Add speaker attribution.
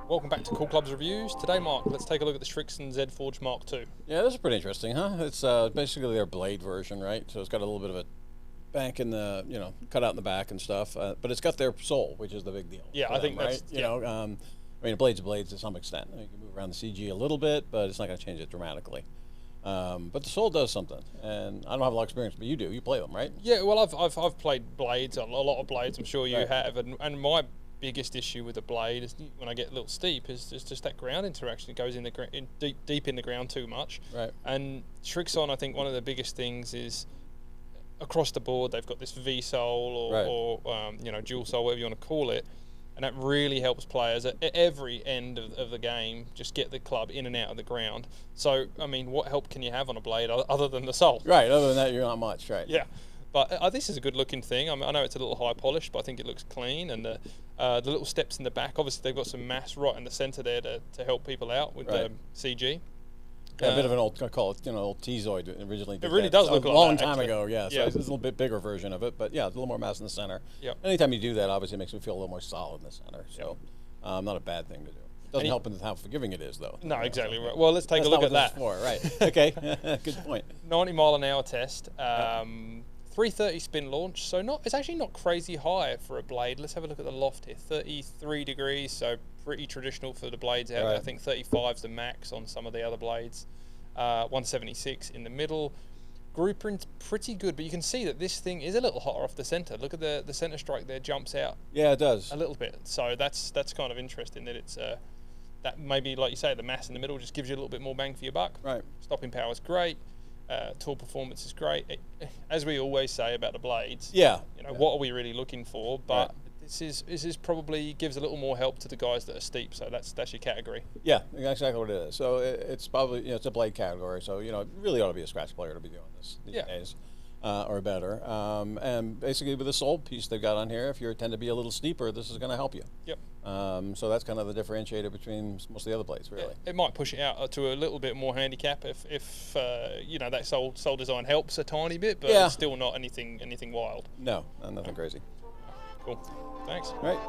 Speaker 1: Welcome back to Cool Clubs Reviews. Today, Mark, let's take a look at the Srixon Z Forge Mark II.
Speaker 2: Yeah, this is pretty interesting, huh? It's basically their blade version, right? So it's got a little bit of a bank in the, cut out in the back and stuff, but it's got their soul, which is the big deal.
Speaker 1: Yeah,
Speaker 2: for
Speaker 1: I
Speaker 2: them,
Speaker 1: think that's,
Speaker 2: right. I mean, a blade's a blade to some extent. You can move around the CG a little bit, but it's not going to change it dramatically. But the soul does something, and I don't have a lot of experience, but you do. You play them, right?
Speaker 1: Yeah, well, I've played blades, a lot of blades. I'm sure you
Speaker 2: Right.
Speaker 1: have, and my biggest issue with a blade is when I get a little steep is just that ground interaction. It goes in the deep in the ground too much.
Speaker 2: Right.
Speaker 1: And Srixon, I think one of the biggest things is across the board they've got this V soul or dual soul, whatever you want to call it. And that really helps players at every end of the game just get the club in and out of the ground. So, I mean, what help can you have on a blade other than the soul?
Speaker 2: Right. Other than that, you're not much, right?
Speaker 1: Yeah. But this is a good looking thing. I know it's a little high polished, but I think it looks clean. And the little steps in the back, obviously they've got some mass right in the centre there to help people out with
Speaker 2: Right.
Speaker 1: CG.
Speaker 2: Yeah, a bit of an old, I call it, old T-Zoid originally.
Speaker 1: It really does look
Speaker 2: a
Speaker 1: like
Speaker 2: long
Speaker 1: that,
Speaker 2: time
Speaker 1: actually.
Speaker 2: ago, yeah. So
Speaker 1: Yeah.
Speaker 2: it's a little bit bigger version of it, but yeah, it's a little more mass in the center.
Speaker 1: Yep.
Speaker 2: Anytime you do that, obviously, it makes me feel a little more solid in the center. So, not a bad thing to do. Doesn't help in how forgiving it is, though.
Speaker 1: No, exactly right. Well, let's take
Speaker 2: That's
Speaker 1: a look
Speaker 2: not
Speaker 1: at
Speaker 2: what
Speaker 1: that.
Speaker 2: this is for, right? Okay, good point.
Speaker 1: 90-mile-an-hour test. 330 spin launch, so it's actually not crazy high for a blade. Let's have a look at the loft here. 33 degrees, so pretty traditional for the blades out there.
Speaker 2: Right.
Speaker 1: I think 35 is the max on some of the other blades. 176 in the middle. Group print's pretty good, but you can see that this thing is a little hotter off the center. Look at the center strike there, jumps out
Speaker 2: Yeah, it does.
Speaker 1: a little bit. So that's kind of interesting that it's that maybe, like you say, the mass in the middle just gives you a little bit more bang for your buck.
Speaker 2: Right.
Speaker 1: Stopping power is great. Tool performance is great. As we always say about the blades,
Speaker 2: Yeah.
Speaker 1: what are we really looking for? But
Speaker 2: Right.
Speaker 1: this is probably gives a little more help to the guys that are steep. So that's your category.
Speaker 2: Yeah, exactly what it is. So it's probably, it's a blade category. So, it really ought to be a scratch player to be doing this these
Speaker 1: Yeah.
Speaker 2: days. Or better. And basically with the soul piece they've got on here, if you tend to be a little steeper, this is going to help you.
Speaker 1: Yep.
Speaker 2: So that's kind of the differentiator between most of the other blades, really.
Speaker 1: It might push it out to a little bit more handicap if that soul design helps a tiny bit, but
Speaker 2: Yeah.
Speaker 1: it's still not anything wild.
Speaker 2: No, nothing crazy.
Speaker 1: Cool. Thanks.
Speaker 2: Right.